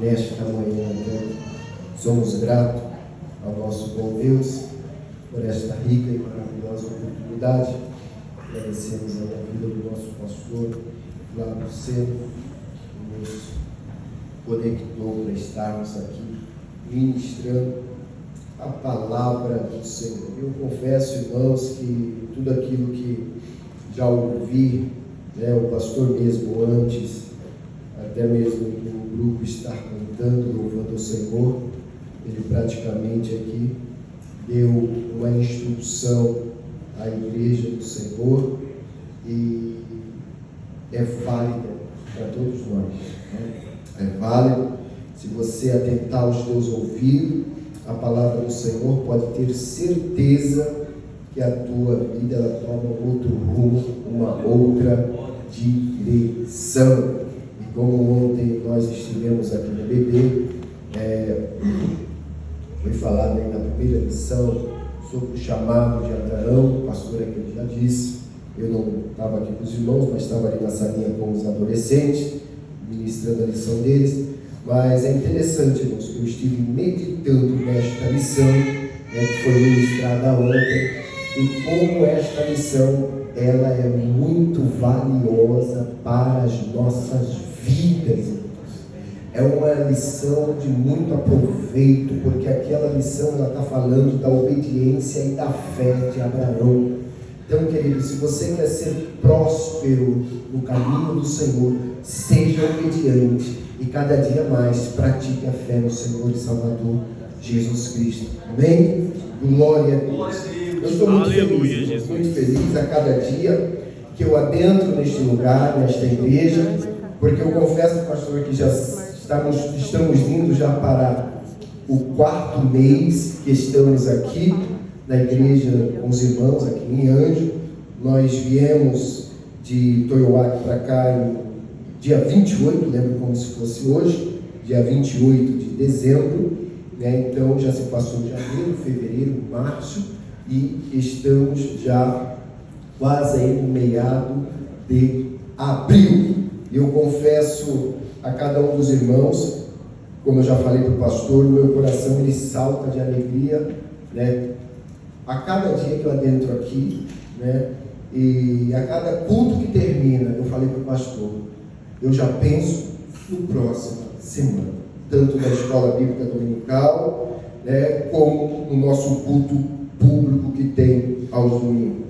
nesta manhã. Somos gratos ao nosso bom Deus por esta rica e maravilhosa oportunidade. Agradecemos a vida do nosso pastor Flávio Cedo, que nos conectou para estarmos aqui ministrando a palavra do Senhor. Eu confesso, irmãos, que tudo aquilo que já ouvi, o pastor mesmo antes, até mesmo do grupo estar cantando, louvando o Senhor, ele praticamente aqui deu uma instrução à igreja do Senhor e é válida para todos nós, É válido. Se você atentar os teus ouvidos, a palavra do Senhor, pode ter certeza que a tua vida ela toma outro rumo, uma outra direção. E como ontem nós estivemos aqui no BB, foi falado aí na primeira lição sobre o chamado de Abraão. O pastor aqui já disse, eu não estava aqui com os irmãos, mas estava ali na salinha com os adolescentes, ministrando a lição deles. Mas é interessante, irmãos, que eu estive meditando nesta lição, que foi ministrada ontem, e como esta lição, ela é muito valiosa para as nossas vidas, irmãos. É uma lição de muito aproveito, porque aquela lição, ela está falando da obediência e da fé de Abraão. Então, querido, se você quer ser próspero no caminho do Senhor, seja obediente e cada dia mais pratique a fé no Senhor e Salvador Jesus Cristo. Amém? Glória a Deus. Eu estou muito feliz a cada dia que eu adentro neste lugar, nesta igreja, porque eu confesso, pastor, que já estamos indo já para o 4º mês que estamos aqui na igreja com os irmãos aqui em Anjo. Nós viemos de Toyoaki para cá em dia 28, lembro como se fosse hoje, dia 28 de dezembro, então já se passou janeiro, fevereiro, março, e estamos já quase aí no meado de abril. Eu confesso a cada um dos irmãos, como eu já falei para o pastor, o meu coração ele salta de alegria, a cada dia que eu adentro aqui, e a cada culto que termina, eu falei para o pastor, eu já penso no próximo semana, tanto na escola bíblica dominical, como no nosso culto público que tem aos domingos.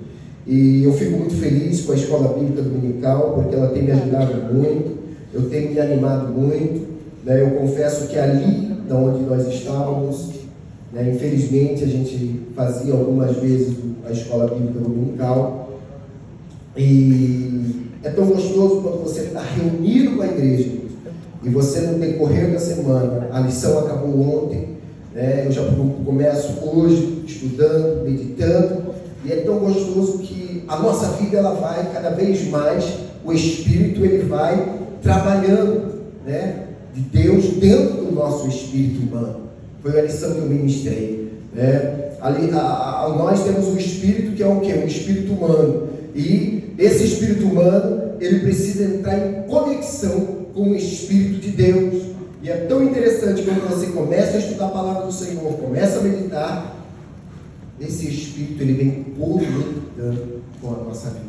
E eu fico muito feliz com a escola bíblica dominical, porque ela tem me ajudado muito, eu tenho me animado muito, eu confesso que ali, da onde nós estávamos, infelizmente a gente fazia algumas vezes a escola bíblica dominical, e é tão gostoso quando você está reunido com a igreja e você, no decorrer da semana, a lição acabou ontem, eu já começo hoje estudando, meditando, e é tão gostoso que a nossa vida ela vai cada vez mais, o Espírito ele vai trabalhando, de Deus dentro do nosso espírito humano. Foi a lição que eu ministrei, ali nós temos um espírito que é o quê? Um espírito humano, e esse espírito humano ele precisa entrar em conexão com o Espírito de Deus. E é tão interessante quando você começa a estudar a palavra do Senhor, começa a meditar, esse Espírito ele vem conectando com a nossa vida.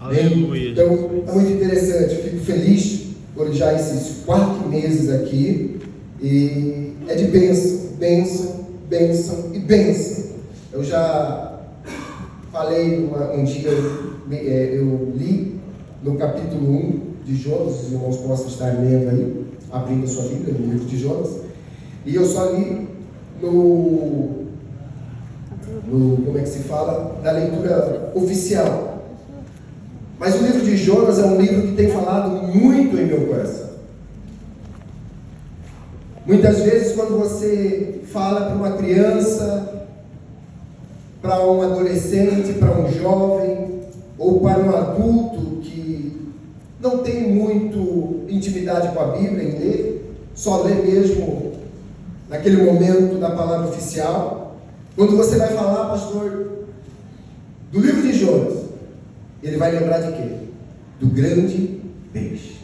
Aleluia. Então é muito interessante, eu fico feliz por já esses 4 meses aqui, e é de bênção, bênção, bênção e bênção. Eu já falei um dia, eu li no capítulo 1 de Jonas, os irmãos possam estar lendo aí, abrindo a sua Bíblia no livro de Jonas, e eu só li no como é que se fala, na leitura oficial. Mas o livro de Jonas é um livro que tem falado muito em meu coração. Muitas vezes quando você fala para uma criança, para um adolescente, para um jovem, ou para um adulto que não tem muito intimidade com a Bíblia em ler, só lê mesmo naquele momento da palavra oficial, quando você vai falar, pastor, do livro de Jonas, ele vai lembrar de quê? Do grande peixe.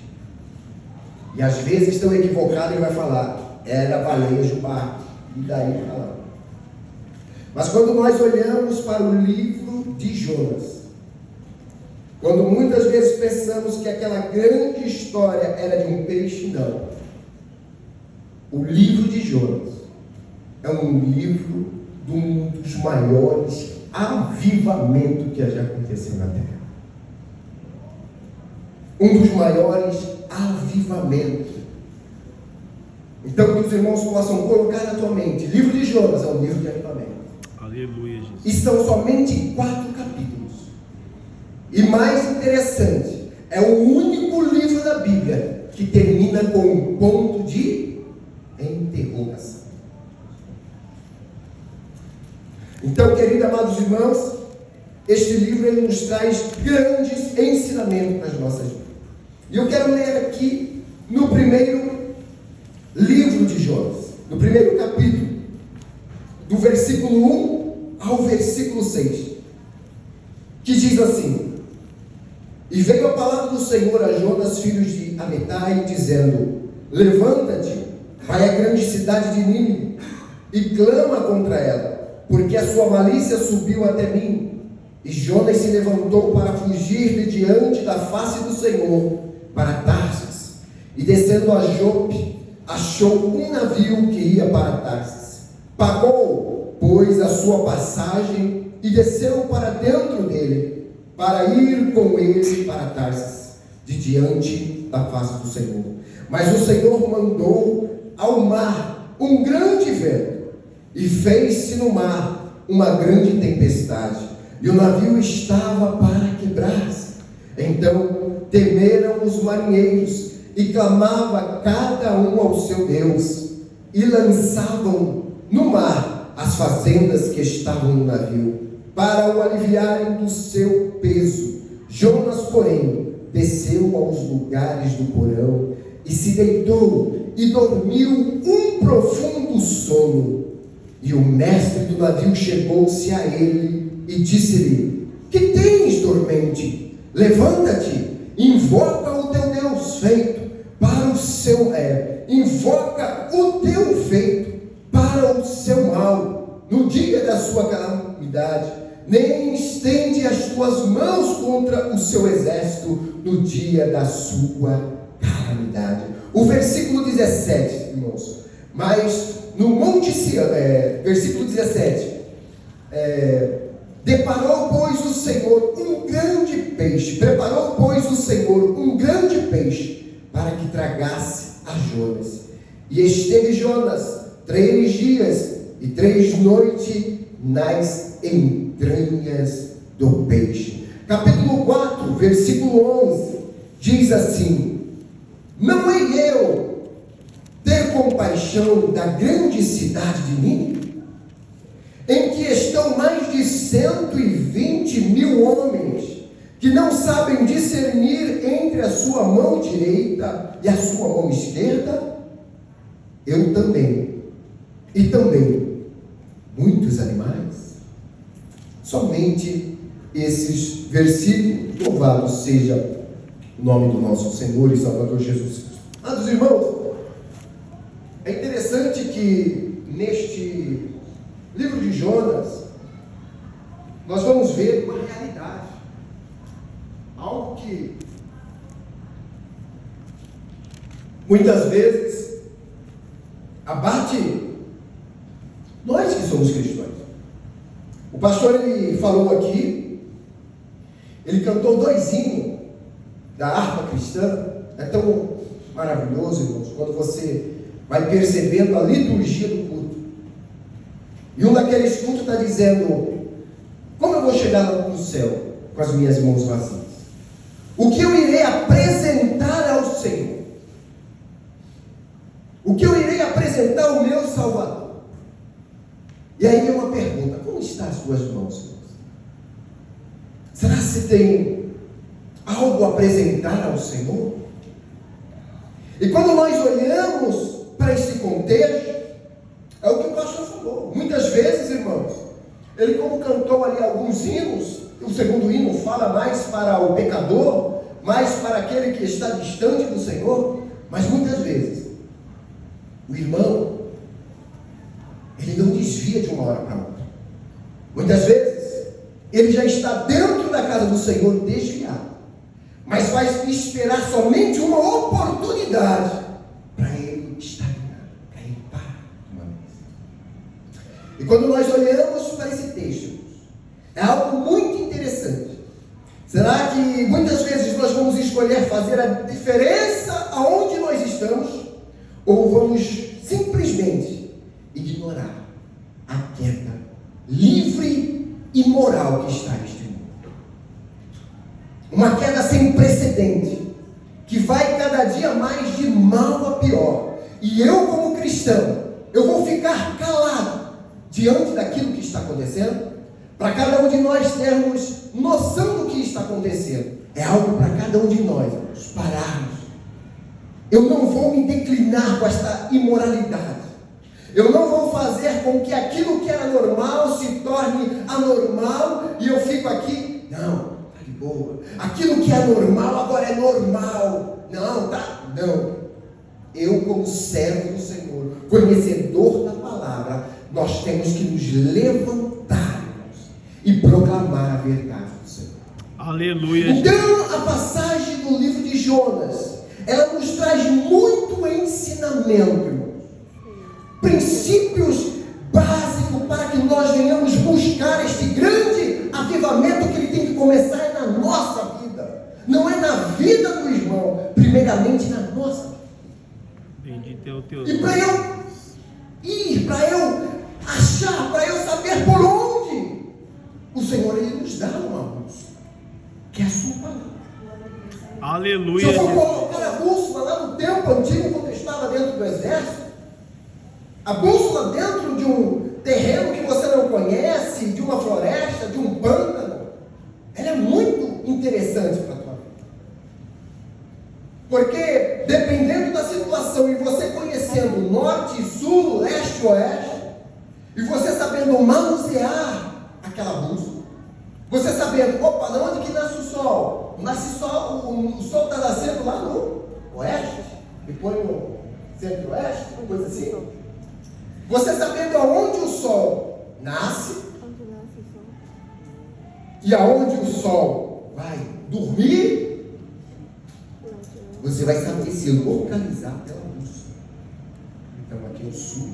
E às vezes estão equivocados e vai falar, era baleia Jubarte, e daí para lá. Mas quando nós olhamos para o livro de Jonas, quando muitas vezes pensamos que aquela grande história era de um peixe, não. O livro de Jonas é um livro de um dos maiores avivamentos que já aconteceu na Terra. Um dos maiores avivamentos. Então, que os irmãos possam colocar na tua mente, livro de Jonas é um livro de avivamento. Aleluia, Jesus. E são somente 4 capítulos. E mais interessante, é o único livro da Bíblia que termina com um ponto de interrogação. Então, queridos amados irmãos, este livro ele nos traz grandes ensinamentos para as nossas vidas. E eu quero ler aqui no primeiro livro de Jonas, no primeiro capítulo, do versículo 1 ao versículo 6, que diz assim: E veio a palavra do Senhor a Jonas, filho de Amitai, dizendo: Levanta-te, vai à grande cidade de Nínive, e clama contra ela, porque a sua malícia subiu até mim. E Jonas se levantou para fugir de diante da face do Senhor, para Tarsis, e descendo a Jope, achou um navio que ia para Tarsis. Pagou, pois, a sua passagem, e desceu para dentro dele, para ir com ele para Tarsis, de diante da face do Senhor. Mas o Senhor mandou ao mar um grande vento, e fez-se no mar uma grande tempestade, e o navio estava para quebrar-se. Então temeram os marinheiros, e clamava cada um ao seu Deus, e lançavam no mar as fazendas que estavam no navio, para o aliviarem do seu peso. Jonas, porém, desceu aos lugares do porão, e se deitou, e dormiu um profundo sono. E o mestre do navio chegou-se a ele, e disse-lhe: Que tens, dormente? Levanta-te, invoca o teu Deus feito para o seu invoca o teu feito para o seu mal no dia da sua calamidade, nem estende as tuas mãos contra o seu exército no dia da sua calamidade. O versículo 17, irmãos, mas no Monte Sião, versículo 17, preparou, pois, o Senhor um grande peixe, para que tragasse a Jonas. E esteve Jonas 3 dias e 3 noites nas entranhas do peixe. Capítulo 4, versículo 11, diz assim: Não hei eu ter compaixão da grande cidade de Nínive, em que estão mais de 120.000 homens, que não sabem discernir entre a sua mão direita e a sua mão esquerda? Eu também, e também muitos animais. Somente esses versículos. Louvado seja o nome do nosso Senhor e Salvador Jesus Cristo. Amados irmãos, é interessante que neste livro de Jonas nós vamos ver uma realidade, algo que muitas vezes abate nós que somos cristãos. O pastor ele falou aqui, ele cantou 2 hinos da harpa cristã. É tão maravilhoso, irmãos, quando você vai percebendo a liturgia do culto. E um daqueles cultos está dizendo: como eu vou chegar lá no céu com as minhas mãos vazias? O que eu irei apresentar ao Senhor? O que eu irei apresentar ao meu Salvador? E aí é uma pergunta: como estão as tuas mãos, irmãos? Será que você tem algo a apresentar ao Senhor? E quando nós olhamos para esse contexto, é o que o pastor falou. Muitas vezes, irmãos, ele, como cantou ali alguns hinos, o segundo hino fala mais para o pecador, mais para aquele que está distante do Senhor. Mas muitas vezes, o irmão, ele não desvia de uma hora para outra. Muitas vezes, ele já está dentro da casa do Senhor desviado, mas vai esperar somente uma oportunidade para ele estagnar, para ele parar uma vez. E quando nós olhamos para esse texto, é algo muito interessante. Será que muitas vezes nós vamos escolher fazer a diferença aonde nós estamos, ou vamos simplesmente ignorar a queda livre e moral que está neste mundo? Uma queda sem precedente, que vai cada dia mais de mal a pior. E eu, como cristão, eu vou ficar calado diante daquilo que está acontecendo? Para cada um de nós termos noção do que está acontecendo. É algo para cada um de nós pararmos. Eu não vou me declinar com esta imoralidade. Eu não vou fazer com que aquilo que era normal se torne anormal e eu fico aqui. Não, está de boa. Aquilo que é normal agora é normal. Não, tá? Não. Eu, como servo do Senhor, conhecedor da palavra, nós temos que nos levantar e proclamar a verdade do Senhor. Aleluia. Então, a passagem do livro de Jonas, ela nos traz muito ensinamento, irmãos. Princípios básicos para que nós venhamos buscar este grande avivamento que ele tem que começar na nossa vida. Não é na vida do irmão, primeiramente na nossa vida. Bendito é o teu E nome. para eu ir, para eu achar, para eu saber por onde, o Senhor, ele nos dá uma luz, que é a sua palavra. Aleluia. Se eu for colocar a bússola lá no tempo antigo, quando eu estava dentro do exército, a bússola dentro de um terreno que você não conhece, de uma floresta, de um pântano, ela é muito interessante para a tua vida. Porque, dependendo da situação, e você conhecendo norte, sul, leste, oeste, e você sabendo manusear aquela bússola, você sabendo, opa, de onde que nasce o sol? Nasce sol, o sol está nascendo lá no oeste, depois no centro-oeste, coisa assim. Você sabendo aonde o sol nasce e aonde o sol vai dormir, você vai saber se localizar pela bússola. Então aqui é o sul,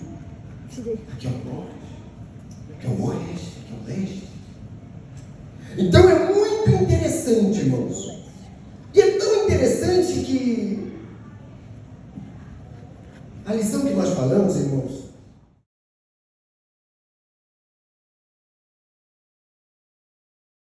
aqui é o norte, aqui é o oeste, aqui é o leste. Então é muito interessante, irmãos. E é tão interessante que a lição que nós falamos, irmãos,